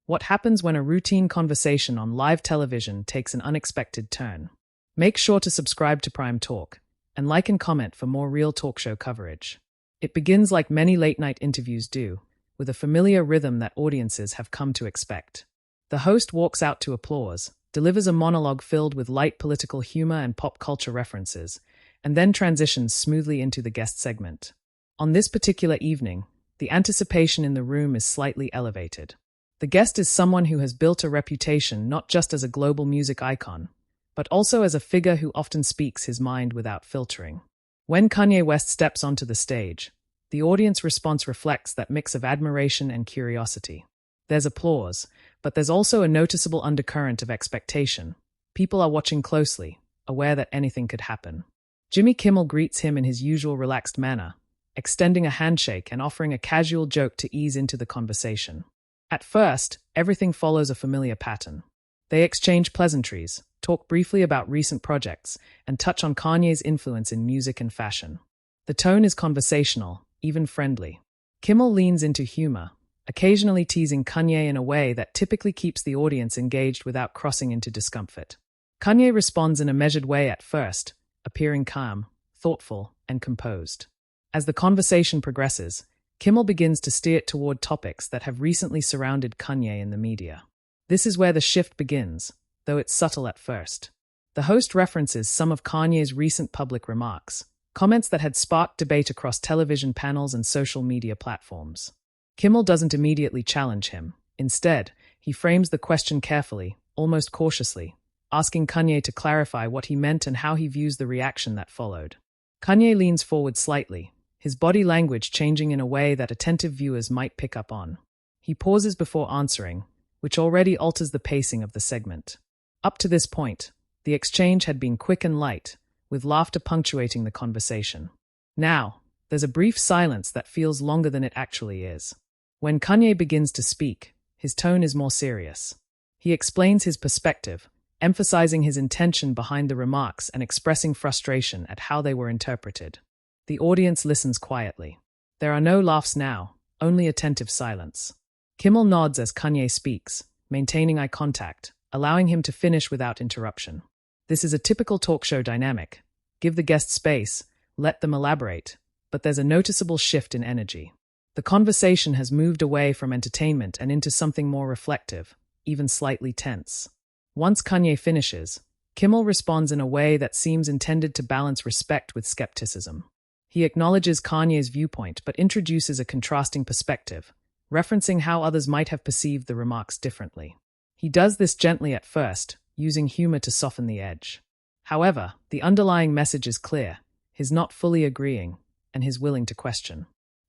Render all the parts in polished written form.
What happens when a routine conversation on live television takes an unexpected turn? Make sure to subscribe to Prime Talk and like and comment for more real talk show coverage. It begins like many late-night interviews do, with a familiar rhythm that audiences have come to expect. The host walks out to applause, delivers a monologue filled with light political humor and pop culture references, and then transitions smoothly into the guest segment. On this particular evening, the anticipation in the room is slightly elevated. The guest is someone who has built a reputation not just as a global music icon, but also as a figure who often speaks his mind without filtering. When Kanye West steps onto the stage, the audience response reflects that mix of admiration and curiosity. There's applause, but there's also a noticeable undercurrent of expectation. People are watching closely, aware that anything could happen. Jimmy Kimmel greets him in his usual relaxed manner, extending a handshake and offering a casual joke to ease into the conversation. At first, everything follows a familiar pattern. They exchange pleasantries, talk briefly about recent projects, and touch on Kanye's influence in music and fashion. The tone is conversational, even friendly. Kimmel leans into humor, occasionally teasing Kanye in a way that typically keeps the audience engaged without crossing into discomfort. Kanye responds in a measured way at first, appearing calm, thoughtful, and composed. As the conversation progresses, Kimmel begins to steer it toward topics that have recently surrounded Kanye in the media. This is where the shift begins, though it's subtle at first. The host references some of Kanye's recent public remarks, comments that had sparked debate across television panels and social media platforms. Kimmel doesn't immediately challenge him. Instead, he frames the question carefully, almost cautiously, asking Kanye to clarify what he meant and how he views the reaction that followed. Kanye leans forward slightly, his body language changing in a way that attentive viewers might pick up on. He pauses before answering, which already alters the pacing of the segment. Up to this point, the exchange had been quick and light, with laughter punctuating the conversation. Now, there's a brief silence that feels longer than it actually is. When Kanye begins to speak, his tone is more serious. He explains his perspective, emphasizing his intention behind the remarks and expressing frustration at how they were interpreted. The audience listens quietly. There are no laughs now, only attentive silence. Kimmel nods as Kanye speaks, maintaining eye contact, allowing him to finish without interruption. This is a typical talk show dynamic. Give the guest space, let them elaborate, but there's a noticeable shift in energy. The conversation has moved away from entertainment and into something more reflective, even slightly tense. Once Kanye finishes, Kimmel responds in a way that seems intended to balance respect with skepticism. He acknowledges Kanye's viewpoint but introduces a contrasting perspective, referencing how others might have perceived the remarks differently. He does this gently at first, using humor to soften the edge. However, the underlying message is clear: his not fully agreeing, and his willing to question.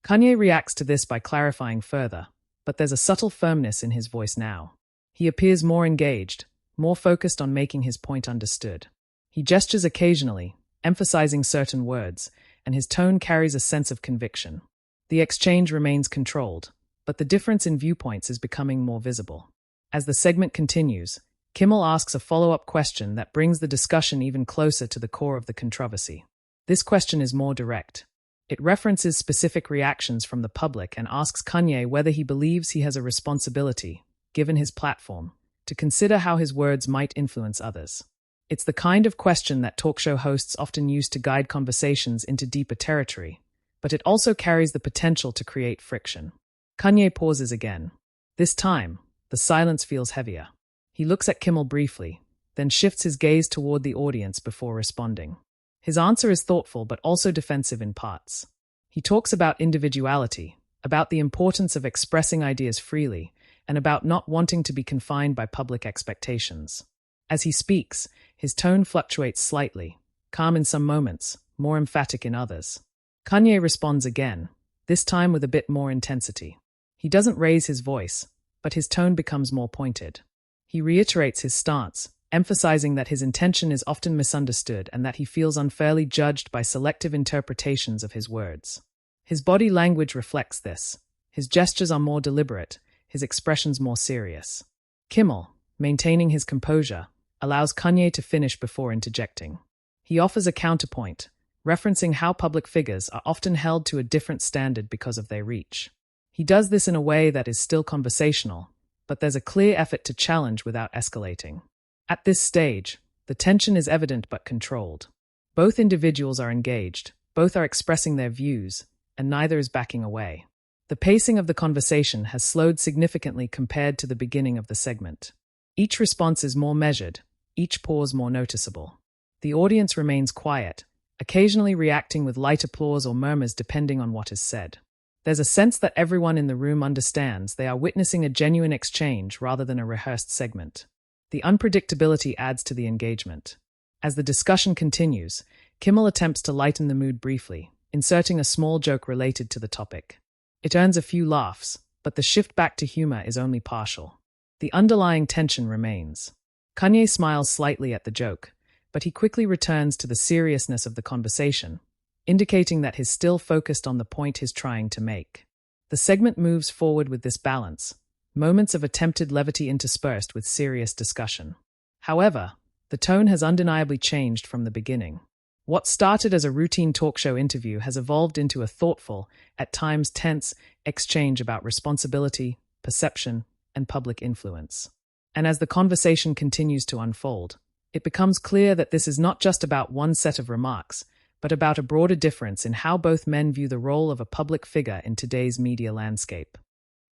Kanye reacts to this by clarifying further, but there's a subtle firmness in his voice now. He appears more engaged, more focused on making his point understood. He gestures occasionally, emphasizing certain words, and his tone carries a sense of conviction. The exchange remains controlled, but the difference in viewpoints is becoming more visible. As the segment continues, Kimmel asks a follow-up question that brings the discussion even closer to the core of the controversy. This question is more direct. It references specific reactions from the public and asks Kanye whether he believes he has a responsibility, given his platform, to consider how his words might influence others. It's the kind of question that talk show hosts often use to guide conversations into deeper territory, but it also carries the potential to create friction. Kanye pauses again. This time, the silence feels heavier. He looks at Kimmel briefly, then shifts his gaze toward the audience before responding. His answer is thoughtful but also defensive in parts. He talks about individuality, about the importance of expressing ideas freely, and about not wanting to be confined by public expectations. As he speaks, his tone fluctuates slightly, calm in some moments, more emphatic in others. Kanye responds again, this time with a bit more intensity. He doesn't raise his voice, but his tone becomes more pointed. He reiterates his stance, emphasizing that his intention is often misunderstood and that he feels unfairly judged by selective interpretations of his words. His body language reflects this. His gestures are more deliberate, his expressions more serious. Kimmel, maintaining his composure, allows Kanye to finish before interjecting. He offers a counterpoint, referencing how public figures are often held to a different standard because of their reach. He does this in a way that is still conversational, but there's a clear effort to challenge without escalating. At this stage, the tension is evident but controlled. Both individuals are engaged, both are expressing their views, and neither is backing away. The pacing of the conversation has slowed significantly compared to the beginning of the segment. Each response is more measured, each pause more noticeable. The audience remains quiet, occasionally reacting with light applause or murmurs depending on what is said. There's a sense that everyone in the room understands they are witnessing a genuine exchange rather than a rehearsed segment. The unpredictability adds to the engagement. As the discussion continues, Kimmel attempts to lighten the mood briefly, inserting a small joke related to the topic. It earns a few laughs, but the shift back to humor is only partial. The underlying tension remains. Kanye smiles slightly at the joke, but he quickly returns to the seriousness of the conversation, indicating that he's still focused on the point he's trying to make. The segment moves forward with this balance, moments of attempted levity interspersed with serious discussion. However, the tone has undeniably changed from the beginning. What started as a routine talk show interview has evolved into a thoughtful, at times tense, exchange about responsibility, perception, and public influence. And as the conversation continues to unfold, it becomes clear that this is not just about one set of remarks, but about a broader difference in how both men view the role of a public figure in today's media landscape.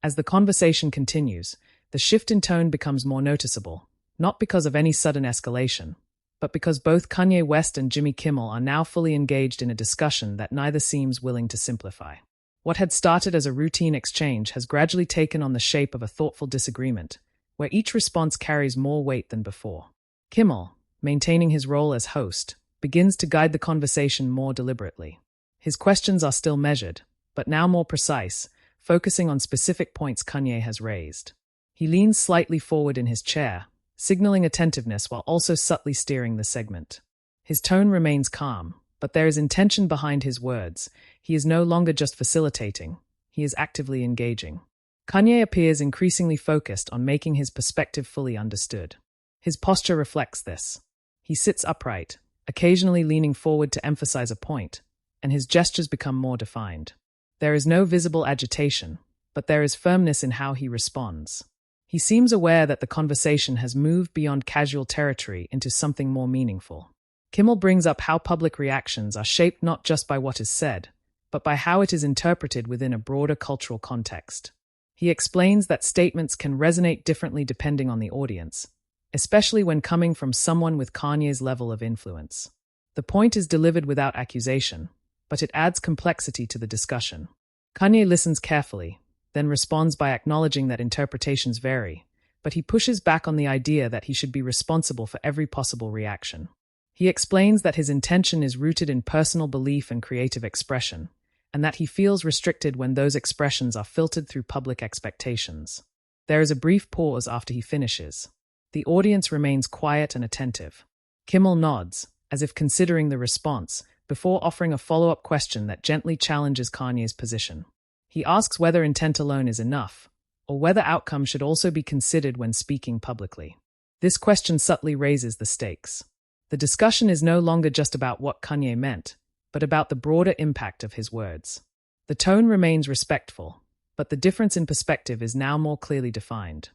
As the conversation continues, the shift in tone becomes more noticeable, not because of any sudden escalation, but because both Kanye West and Jimmy Kimmel are now fully engaged in a discussion that neither seems willing to simplify. What had started as a routine exchange has gradually taken on the shape of a thoughtful disagreement, where each response carries more weight than before. Kimmel, maintaining his role as host, begins to guide the conversation more deliberately. His questions are still measured, but now more precise, focusing on specific points Kanye has raised. He leans slightly forward in his chair, signaling attentiveness while also subtly steering the segment. His tone remains calm, but there is intention behind his words. He is no longer just facilitating, he is actively engaging. Kanye appears increasingly focused on making his perspective fully understood. His posture reflects this. He sits upright, occasionally leaning forward to emphasize a point, and his gestures become more defined. There is no visible agitation, but there is firmness in how he responds. He seems aware that the conversation has moved beyond casual territory into something more meaningful. Kimmel brings up how public reactions are shaped not just by what is said, but by how it is interpreted within a broader cultural context. He explains that statements can resonate differently depending on the audience, especially when coming from someone with Kanye's level of influence. The point is delivered without accusation, but it adds complexity to the discussion. Kanye listens carefully, then responds by acknowledging that interpretations vary, but he pushes back on the idea that he should be responsible for every possible reaction. He explains that his intention is rooted in personal belief and creative expression, and that he feels restricted when those expressions are filtered through public expectations. There is a brief pause after he finishes. The audience remains quiet and attentive. Kimmel nods, as if considering the response, before offering a follow-up question that gently challenges Kanye's position. He asks whether intent alone is enough, or whether outcome should also be considered when speaking publicly. This question subtly raises the stakes. The discussion is no longer just about what Kanye meant, but about the broader impact of his words. The tone remains respectful, but the difference in perspective is now more clearly defined.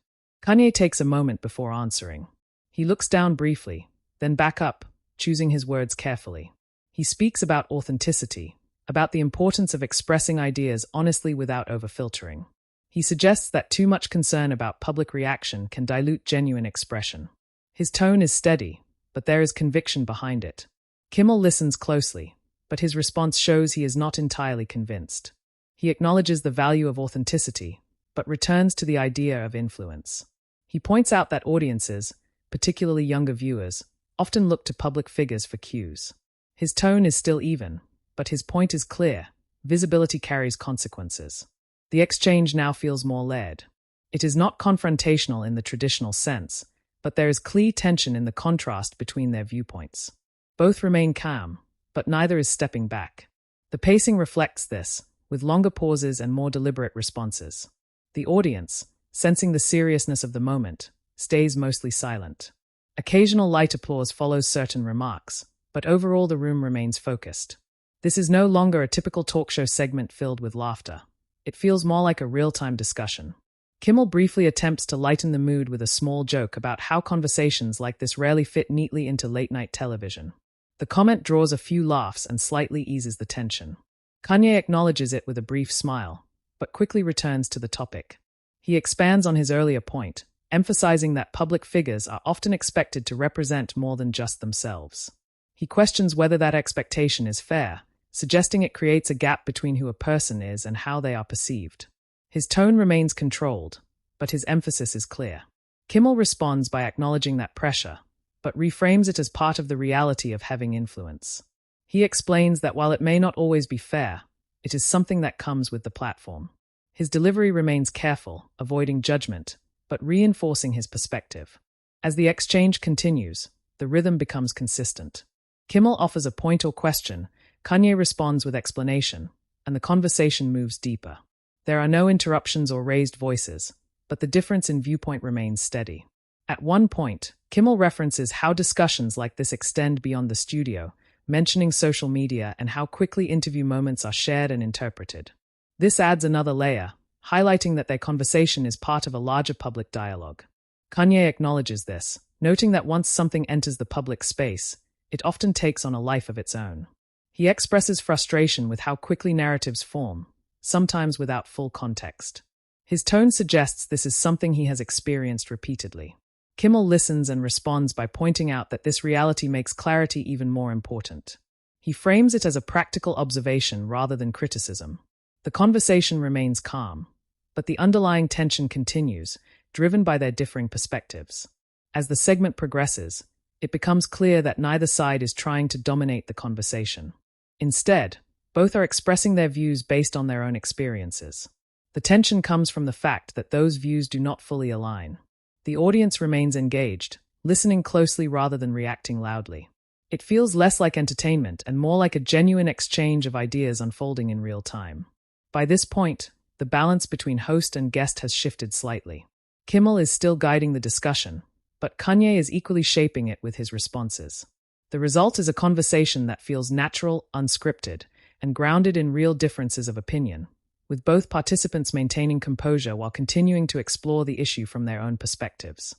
Kanye takes a moment before answering. He looks down briefly, then back up, choosing his words carefully. He speaks about authenticity, about the importance of expressing ideas honestly without overfiltering. He suggests that too much concern about public reaction can dilute genuine expression. His tone is steady, but there is conviction behind it. Kimmel listens closely, but his response shows he is not entirely convinced. He acknowledges the value of authenticity, but returns to the idea of influence. He points out that audiences, particularly younger viewers, often look to public figures for cues. His tone is still even, but his point is clear. Visibility carries consequences. The exchange now feels more layered. It is not confrontational in the traditional sense, but there is clear tension in the contrast between their viewpoints. Both remain calm, but neither is stepping back. The pacing reflects this, with longer pauses and more deliberate responses. The audience, sensing the seriousness of the moment, stays mostly silent. Occasional light applause follows certain remarks, but overall the room remains focused. This is no longer a typical talk show segment filled with laughter. It feels more like a real-time discussion. Kimmel briefly attempts to lighten the mood with a small joke about how conversations like this rarely fit neatly into late-night television. The comment draws a few laughs and slightly eases the tension. Kanye acknowledges it with a brief smile, but quickly returns to the topic. He expands on his earlier point, emphasizing that public figures are often expected to represent more than just themselves. He questions whether that expectation is fair, suggesting it creates a gap between who a person is and how they are perceived. His tone remains controlled, but his emphasis is clear. Kimmel responds by acknowledging that pressure, but reframes it as part of the reality of having influence. He explains that while it may not always be fair, it is something that comes with the platform. His delivery remains careful, avoiding judgment, but reinforcing his perspective. As the exchange continues, the rhythm becomes consistent. Kimmel offers a point or question, Kanye responds with explanation, and the conversation moves deeper. There are no interruptions or raised voices, but the difference in viewpoint remains steady. At one point, Kimmel references how discussions like this extend beyond the studio, mentioning social media and how quickly interview moments are shared and interpreted. This adds another layer, highlighting that their conversation is part of a larger public dialogue. Kanye acknowledges this, noting that once something enters the public space, it often takes on a life of its own. He expresses frustration with how quickly narratives form, sometimes without full context. His tone suggests this is something he has experienced repeatedly. Kimmel listens and responds by pointing out that this reality makes clarity even more important. He frames it as a practical observation rather than criticism. The conversation remains calm, but the underlying tension continues, driven by their differing perspectives. As the segment progresses, it becomes clear that neither side is trying to dominate the conversation. Instead, both are expressing their views based on their own experiences. The tension comes from the fact that those views do not fully align. The audience remains engaged, listening closely rather than reacting loudly. It feels less like entertainment and more like a genuine exchange of ideas unfolding in real time. By this point, the balance between host and guest has shifted slightly. Kimmel is still guiding the discussion, but Kanye is equally shaping it with his responses. The result is a conversation that feels natural, unscripted, and grounded in real differences of opinion, with both participants maintaining composure while continuing to explore the issue from their own perspectives.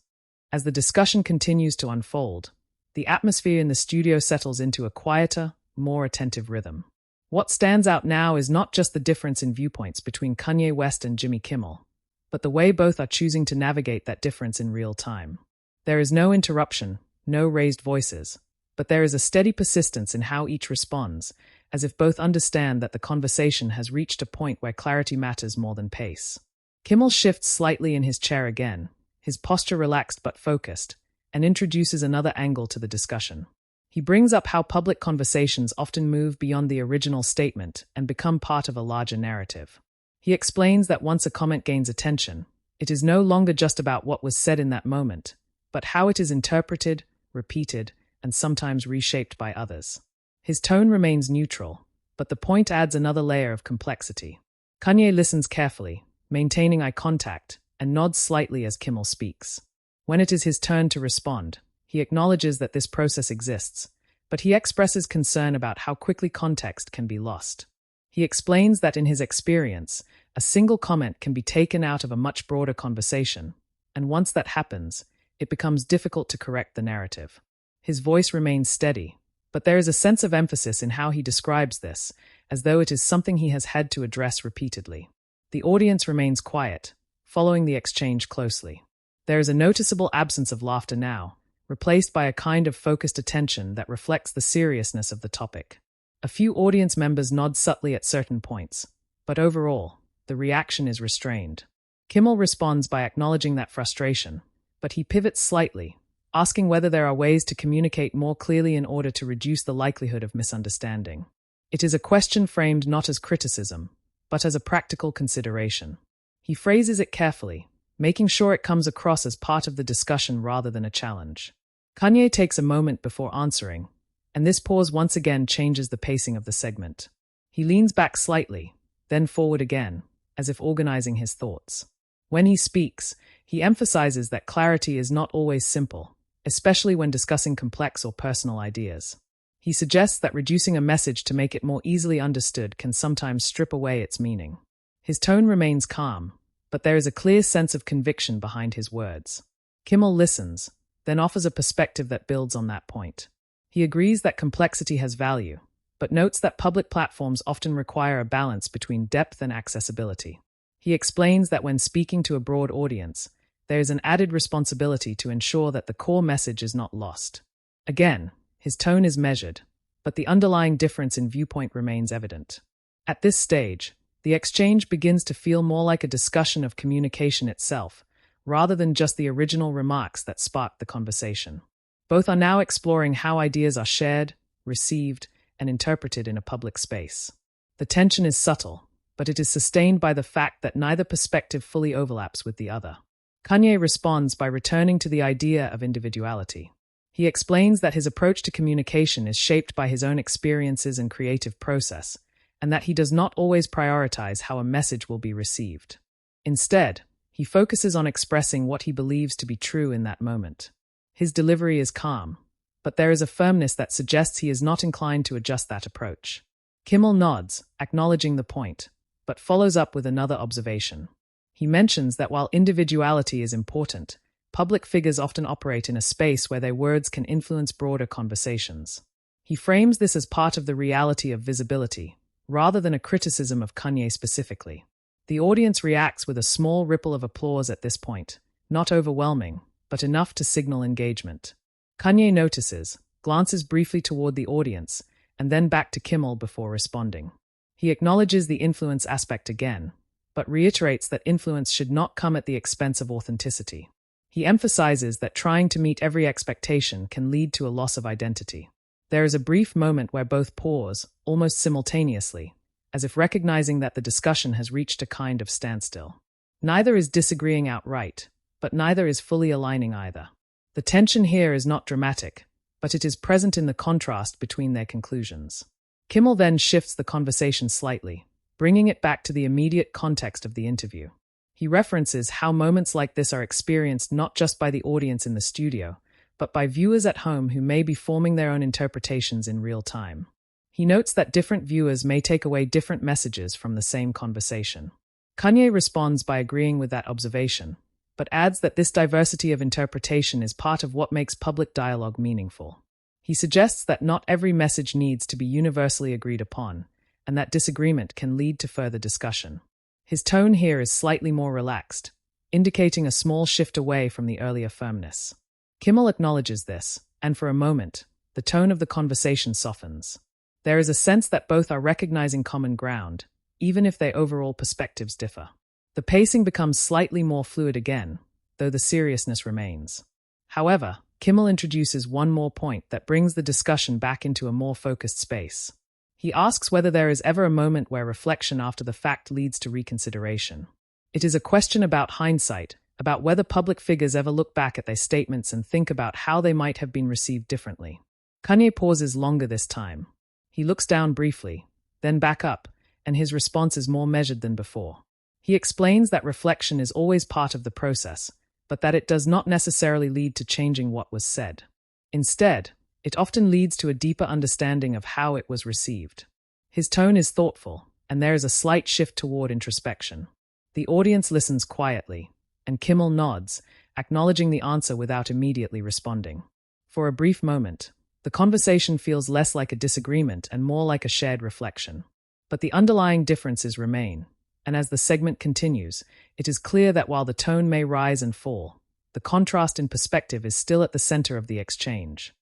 As the discussion continues to unfold, the atmosphere in the studio settles into a quieter, more attentive rhythm. What stands out now is not just the difference in viewpoints between Kanye West and Jimmy Kimmel, but the way both are choosing to navigate that difference in real time. There is no interruption, no raised voices, but there is a steady persistence in how each responds, as if both understand that the conversation has reached a point where clarity matters more than pace. Kimmel shifts slightly in his chair again, his posture relaxed but focused, and introduces another angle to the discussion. He brings up how public conversations often move beyond the original statement and become part of a larger narrative. He explains that once a comment gains attention, it is no longer just about what was said in that moment, but how it is interpreted, repeated, and sometimes reshaped by others. His tone remains neutral, but the point adds another layer of complexity. Kanye listens carefully, maintaining eye contact, and nods slightly as Kimmel speaks. When it is his turn to respond, he acknowledges that this process exists, but he expresses concern about how quickly context can be lost. He explains that in his experience, a single comment can be taken out of a much broader conversation, and once that happens, it becomes difficult to correct the narrative. His voice remains steady, but there is a sense of emphasis in how he describes this, as though it is something he has had to address repeatedly. The audience remains quiet, following the exchange closely. There is a noticeable absence of laughter now, replaced by a kind of focused attention that reflects the seriousness of the topic. A few audience members nod subtly at certain points, but overall, the reaction is restrained. Kimmel responds by acknowledging that frustration, but he pivots slightly, asking whether there are ways to communicate more clearly in order to reduce the likelihood of misunderstanding. It is a question framed not as criticism, but as a practical consideration. He phrases it carefully, making sure it comes across as part of the discussion rather than a challenge. Kanye takes a moment before answering, and this pause once again changes the pacing of the segment. He leans back slightly, then forward again, as if organizing his thoughts. When he speaks, he emphasizes that clarity is not always simple, especially when discussing complex or personal ideas. He suggests that reducing a message to make it more easily understood can sometimes strip away its meaning. His tone remains calm, but there is a clear sense of conviction behind his words. Kimmel listens, then offers a perspective that builds on that point. He agrees that complexity has value, but notes that public platforms often require a balance between depth and accessibility. He explains that when speaking to a broad audience, there is an added responsibility to ensure that the core message is not lost. Again, his tone is measured, but the underlying difference in viewpoint remains evident. At this stage, the exchange begins to feel more like a discussion of communication itself, rather than just the original remarks that sparked the conversation. Both are now exploring how ideas are shared, received, and interpreted in a public space. The tension is subtle, but it is sustained by the fact that neither perspective fully overlaps with the other. Kanye responds by returning to the idea of individuality. He explains that his approach to communication is shaped by his own experiences and creative process, and that he does not always prioritize how a message will be received. Instead, he focuses on expressing what he believes to be true in that moment. His delivery is calm, but there is a firmness that suggests he is not inclined to adjust that approach. Kimmel nods, acknowledging the point, but follows up with another observation. He mentions that while individuality is important, public figures often operate in a space where their words can influence broader conversations. He frames this as part of the reality of visibility, rather than a criticism of Kanye specifically. The audience reacts with a small ripple of applause at this point, not overwhelming, but enough to signal engagement. Kanye notices, glances briefly toward the audience, and then back to Kimmel before responding. He acknowledges the influence aspect again, but reiterates that influence should not come at the expense of authenticity. He emphasizes that trying to meet every expectation can lead to a loss of identity. There is a brief moment where both pause, almost simultaneously, as if recognizing that the discussion has reached a kind of standstill. Neither is disagreeing outright, but neither is fully aligning either. The tension here is not dramatic, but it is present in the contrast between their conclusions. Kimmel then shifts the conversation slightly, bringing it back to the immediate context of the interview. He references how moments like this are experienced not just by the audience in the studio, but by viewers at home who may be forming their own interpretations in real time. He notes that different viewers may take away different messages from the same conversation. Kanye responds by agreeing with that observation, but adds that this diversity of interpretation is part of what makes public dialogue meaningful. He suggests that not every message needs to be universally agreed upon, and that disagreement can lead to further discussion. His tone here is slightly more relaxed, indicating a small shift away from the earlier firmness. Kimmel acknowledges this, and for a moment, the tone of the conversation softens. There is a sense that both are recognizing common ground, even if their overall perspectives differ. The pacing becomes slightly more fluid again, though the seriousness remains. However, Kimmel introduces one more point that brings the discussion back into a more focused space. He asks whether there is ever a moment where reflection after the fact leads to reconsideration. It is a question about hindsight, about whether public figures ever look back at their statements and think about how they might have been received differently. Kanye pauses longer this time. He looks down briefly, then back up, and his response is more measured than before. He explains that reflection is always part of the process, but that it does not necessarily lead to changing what was said. Instead, it often leads to a deeper understanding of how it was received. His tone is thoughtful, and there is a slight shift toward introspection. The audience listens quietly, and Kimmel nods, acknowledging the answer without immediately responding. For a brief moment, the conversation feels less like a disagreement and more like a shared reflection. But the underlying differences remain, and as the segment continues, it is clear that while the tone may rise and fall, the contrast in perspective is still at the center of the exchange.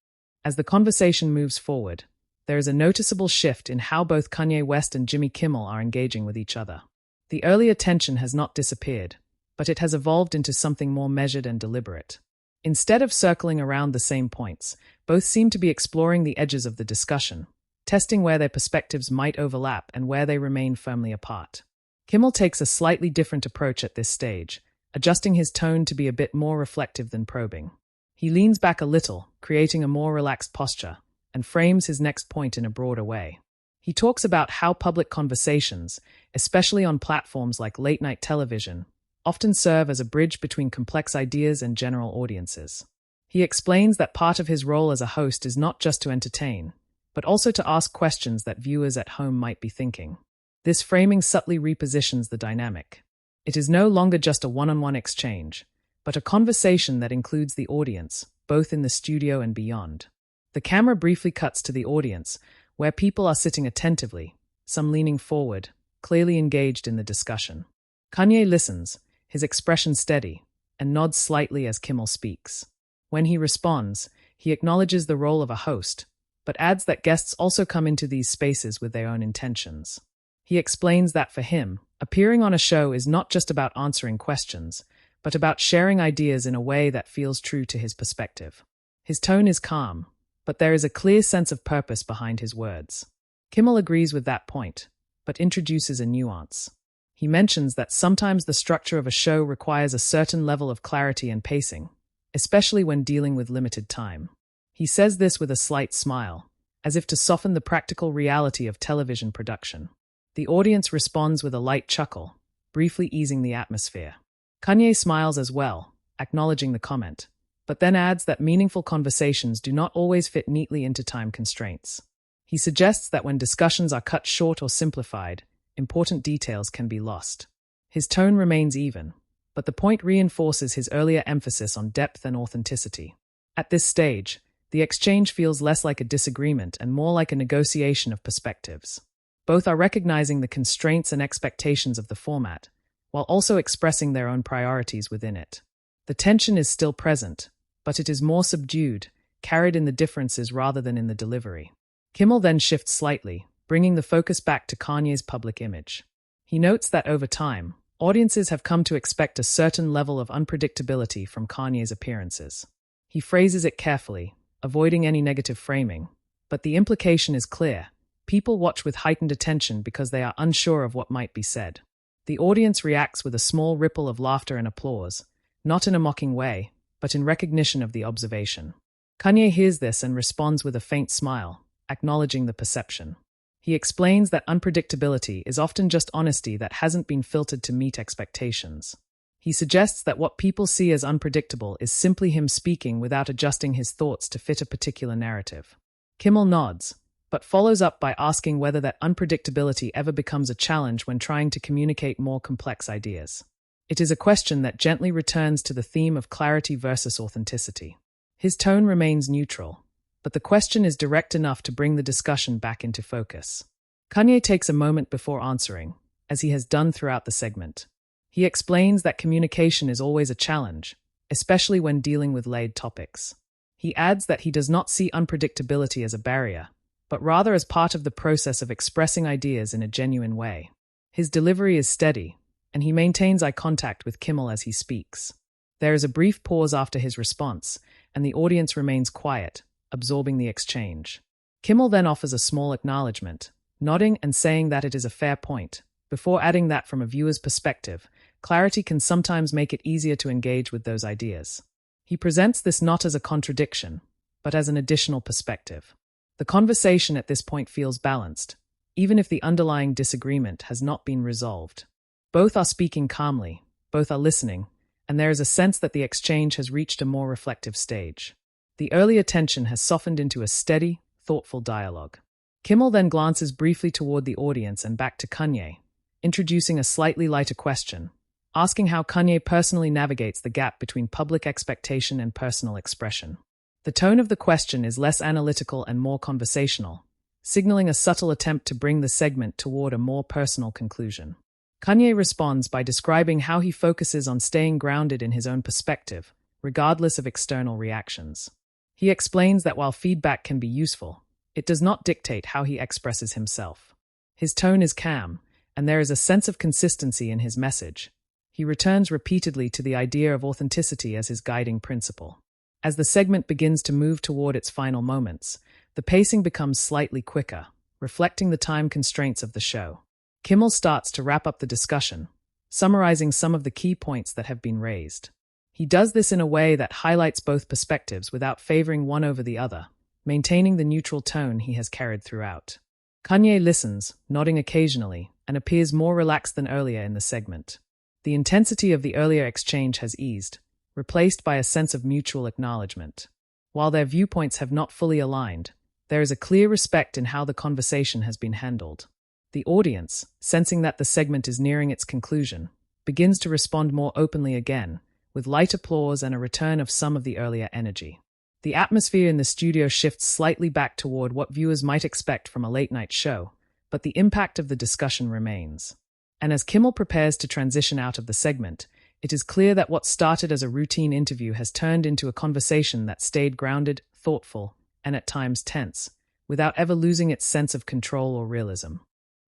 As the conversation moves forward, there is a noticeable shift in how both Kanye West and Jimmy Kimmel are engaging with each other. The earlier tension has not disappeared, but it has evolved into something more measured and deliberate. Instead of circling around the same points, both seem to be exploring the edges of the discussion, testing where their perspectives might overlap and where they remain firmly apart. Kimmel takes a slightly different approach at this stage, adjusting his tone to be a bit more reflective than probing. He leans back a little, creating a more relaxed posture, and frames his next point in a broader way. He talks about how public conversations, especially on platforms like late-night television, often serve as a bridge between complex ideas and general audiences. He explains that part of his role as a host is not just to entertain, but also to ask questions that viewers at home might be thinking. This framing subtly repositions the dynamic. It is no longer just a one-on-one exchange, but a conversation that includes the audience, both in the studio and beyond. The camera briefly cuts to the audience, where people are sitting attentively, some leaning forward, clearly engaged in the discussion. Kanye listens, his expression steady, and nods slightly as Kimmel speaks. When he responds, he acknowledges the role of a host, but adds that guests also come into these spaces with their own intentions. He explains that for him, appearing on a show is not just about answering questions, but about sharing ideas in a way that feels true to his perspective. His tone is calm, but there is a clear sense of purpose behind his words. Kimmel agrees with that point, but introduces a nuance. He mentions that sometimes the structure of a show requires a certain level of clarity and pacing, especially when dealing with limited time. He says this with a slight smile, as if to soften the practical reality of television production. The audience responds with a light chuckle, briefly easing the atmosphere. Kanye smiles as well, acknowledging the comment, but then adds that meaningful conversations do not always fit neatly into time constraints. He suggests that when discussions are cut short or simplified, important details can be lost. His tone remains even, but the point reinforces his earlier emphasis on depth and authenticity. At this stage, the exchange feels less like a disagreement and more like a negotiation of perspectives. Both are recognizing the constraints and expectations of the format, while also expressing their own priorities within it. The tension is still present, but it is more subdued, carried in the differences rather than in the delivery. Kimmel then shifts slightly, bringing the focus back to Kanye's public image. He notes that over time, audiences have come to expect a certain level of unpredictability from Kanye's appearances. He phrases it carefully, avoiding any negative framing, but the implication is clear. People watch with heightened attention because they are unsure of what might be said. The audience reacts with a small ripple of laughter and applause, not in a mocking way, but in recognition of the observation. Kanye hears this and responds with a faint smile, acknowledging the perception. He explains that unpredictability is often just honesty that hasn't been filtered to meet expectations. He suggests that what people see as unpredictable is simply him speaking without adjusting his thoughts to fit a particular narrative. Kimmel nods, but follows up by asking whether that unpredictability ever becomes a challenge when trying to communicate more complex ideas. It is a question that gently returns to the theme of clarity versus authenticity. His tone remains neutral, but the question is direct enough to bring the discussion back into focus. Kanye takes a moment before answering, as he has done throughout the segment. He explains that communication is always a challenge, especially when dealing with layered topics. He adds that he does not see unpredictability as a barrier, but rather as part of the process of expressing ideas in a genuine way. His delivery is steady, and he maintains eye contact with Kimmel as he speaks. There is a brief pause after his response, and the audience remains quiet, absorbing the exchange. Kimmel then offers a small acknowledgement, nodding and saying that it is a fair point, before adding that from a viewer's perspective, clarity can sometimes make it easier to engage with those ideas. He presents this not as a contradiction, but as an additional perspective. The conversation at this point feels balanced, even if the underlying disagreement has not been resolved. Both are speaking calmly, both are listening, and there is a sense that the exchange has reached a more reflective stage. The earlier tension has softened into a steady, thoughtful dialogue. Kimmel then glances briefly toward the audience and back to Kanye, introducing a slightly lighter question, asking how Kanye personally navigates the gap between public expectation and personal expression. The tone of the question is less analytical and more conversational, signaling a subtle attempt to bring the segment toward a more personal conclusion. Kanye responds by describing how he focuses on staying grounded in his own perspective, regardless of external reactions. He explains that while feedback can be useful, it does not dictate how he expresses himself. His tone is calm, and there is a sense of consistency in his message. He returns repeatedly to the idea of authenticity as his guiding principle. As the segment begins to move toward its final moments, the pacing becomes slightly quicker, reflecting the time constraints of the show. Kimmel starts to wrap up the discussion, summarizing some of the key points that have been raised. He does this in a way that highlights both perspectives without favoring one over the other, maintaining the neutral tone he has carried throughout. Kanye listens, nodding occasionally, and appears more relaxed than earlier in the segment. The intensity of the earlier exchange has eased, replaced by a sense of mutual acknowledgement. While their viewpoints have not fully aligned, there is a clear respect in how the conversation has been handled. The audience, sensing that the segment is nearing its conclusion, begins to respond more openly again, with light applause and a return of some of the earlier energy. The atmosphere in the studio shifts slightly back toward what viewers might expect from a late-night show, but the impact of the discussion remains. And as Kimmel prepares to transition out of the segment, it is clear that what started as a routine interview has turned into a conversation that stayed grounded, thoughtful, and at times tense, without ever losing its sense of control or realism.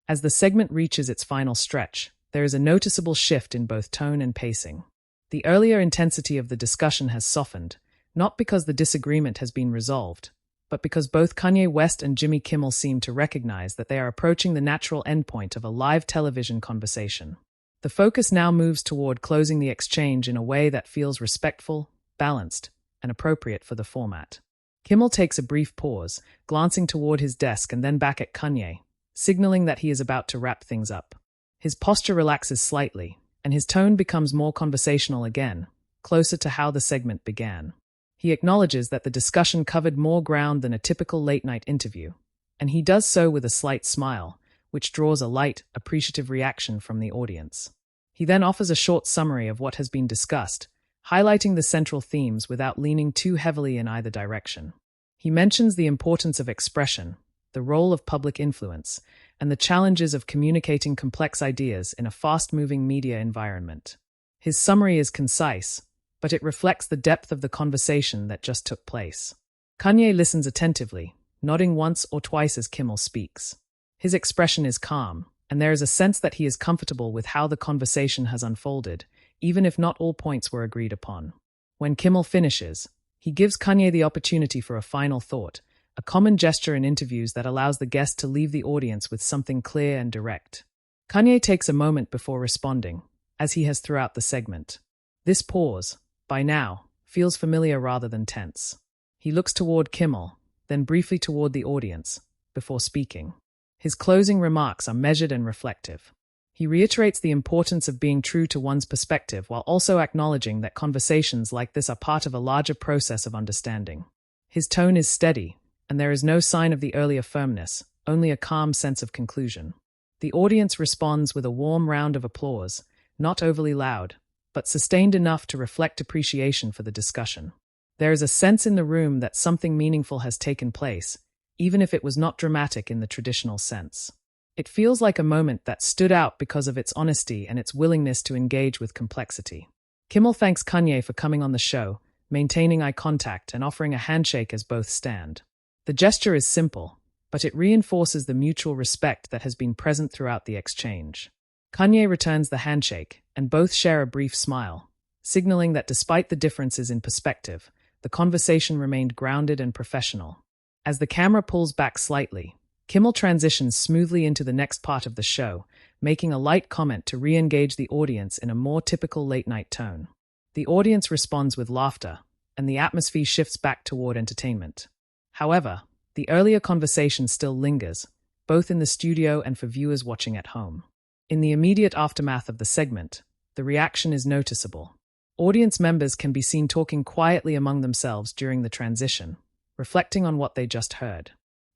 As the segment reaches its final stretch, there is a noticeable shift in both tone and pacing. The earlier intensity of the discussion has softened, not because the disagreement has been resolved, but because both Kanye West and Jimmy Kimmel seem to recognize that they are approaching the natural endpoint of a live television conversation. The focus now moves toward closing the exchange in a way that feels respectful, balanced, and appropriate for the format. Kimmel takes a brief pause, glancing toward his desk and then back at Kanye, signaling that he is about to wrap things up. His posture relaxes slightly, and his tone becomes more conversational again, closer to how the segment began. He acknowledges that the discussion covered more ground than a typical late-night interview, and he does so with a slight smile, which draws a light, appreciative reaction from the audience. He then offers a short summary of what has been discussed, highlighting the central themes without leaning too heavily in either direction. He mentions the importance of expression, the role of public influence, and the challenges of communicating complex ideas in a fast-moving media environment. His summary is concise, but it reflects the depth of the conversation that just took place. Kanye listens attentively, nodding once or twice as Kimmel speaks. His expression is calm, and there is a sense that he is comfortable with how the conversation has unfolded, even if not all points were agreed upon. When Kimmel finishes, he gives Kanye the opportunity for a final thought, a common gesture in interviews that allows the guest to leave the audience with something clear and direct. Kanye takes a moment before responding, as he has throughout the segment. This pause, by now, feels familiar rather than tense. He looks toward Kimmel, then briefly toward the audience, before speaking. His closing remarks are measured and reflective. He reiterates the importance of being true to one's perspective while also acknowledging that conversations like this are part of a larger process of understanding. His tone is steady, and there is no sign of the earlier firmness, only a calm sense of conclusion. The audience responds with a warm round of applause, not overly loud, but sustained enough to reflect appreciation for the discussion. There is a sense in the room that something meaningful has taken place, even if it was not dramatic in the traditional sense. It feels like a moment that stood out because of its honesty and its willingness to engage with complexity. Kimmel thanks Kanye for coming on the show, maintaining eye contact and offering a handshake as both stand. The gesture is simple, but it reinforces the mutual respect that has been present throughout the exchange. Kanye returns the handshake, and both share a brief smile, signaling that despite the differences in perspective, the conversation remained grounded and professional. As the camera pulls back slightly, Kimmel transitions smoothly into the next part of the show, making a light comment to re-engage the audience in a more typical late-night tone. The audience responds with laughter, and the atmosphere shifts back toward entertainment. However, the earlier conversation still lingers, both in the studio and for viewers watching at home. In the immediate aftermath of the segment, the reaction is noticeable. Audience members can be seen talking quietly among themselves during the transition, reflecting on what they just heard.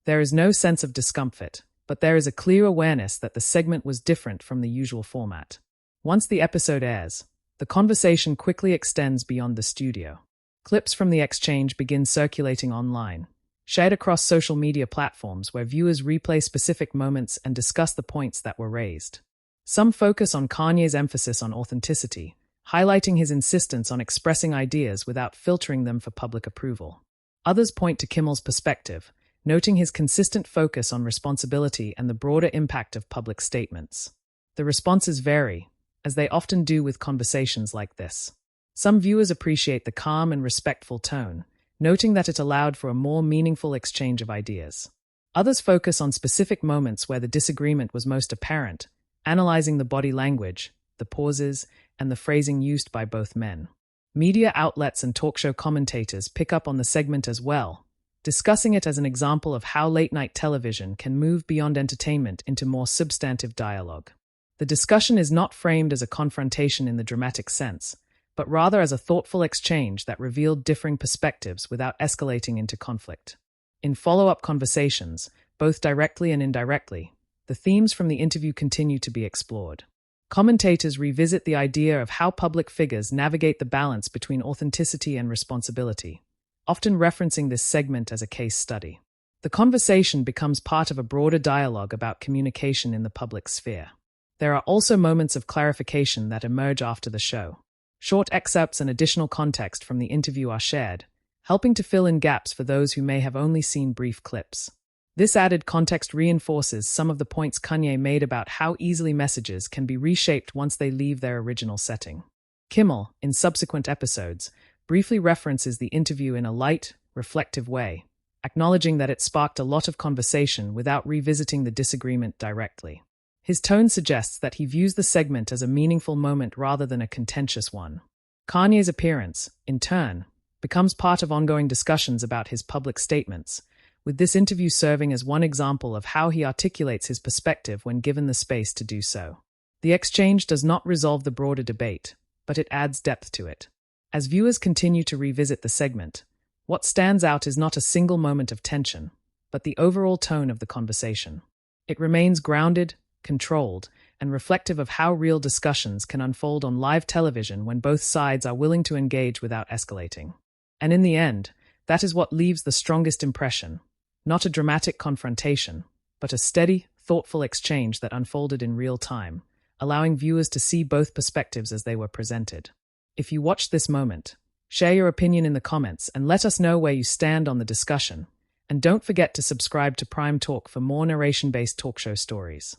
There is no sense of discomfort, but there is a clear awareness that the segment was different from the usual format. Once the episode airs, the conversation quickly extends beyond the studio. Clips from the exchange begin circulating online, shared across social media platforms where viewers replay specific moments and discuss the points that were raised. Some focus on Kanye's emphasis on authenticity, highlighting his insistence on expressing ideas without filtering them for public approval. Others point to Kimmel's perspective, noting his consistent focus on responsibility and the broader impact of public statements. The responses vary, as they often do with conversations like this. Some viewers appreciate the calm and respectful tone, noting that it allowed for a more meaningful exchange of ideas. Others focus on specific moments where the disagreement was most apparent, analyzing the body language, the pauses, and the phrasing used by both men. Media outlets and talk show commentators pick up on the segment as well, discussing it as an example of how late-night television can move beyond entertainment into more substantive dialogue. The discussion is not framed as a confrontation in the dramatic sense, but rather as a thoughtful exchange that revealed differing perspectives without escalating into conflict. In follow-up conversations, both directly and indirectly, the themes from the interview continue to be explored. Commentators revisit the idea of how public figures navigate the balance between authenticity and responsibility, often referencing this segment as a case study. The conversation becomes part of a broader dialogue about communication in the public sphere. There are also moments of clarification that emerge after the show. Short excerpts and additional context from the interview are shared, helping to fill in gaps for those who may have only seen brief clips. This added context reinforces some of the points Kanye made about how easily messages can be reshaped once they leave their original setting. Kimmel, in subsequent episodes, briefly references the interview in a light, reflective way, acknowledging that it sparked a lot of conversation without revisiting the disagreement directly. His tone suggests that he views the segment as a meaningful moment rather than a contentious one. Kanye's appearance, in turn, becomes part of ongoing discussions about his public statements, with this interview serving as one example of how he articulates his perspective when given the space to do so. The exchange does not resolve the broader debate, but it adds depth to it. As viewers continue to revisit the segment, what stands out is not a single moment of tension, but the overall tone of the conversation. It remains grounded, controlled, and reflective of how real discussions can unfold on live television when both sides are willing to engage without escalating. And in the end, that is what leaves the strongest impression. Not a dramatic confrontation, but a steady, thoughtful exchange that unfolded in real time, allowing viewers to see both perspectives as they were presented. If you watched this moment, share your opinion in the comments and let us know where you stand on the discussion. And don't forget to subscribe to Prime Talk for more narration-based talk show stories.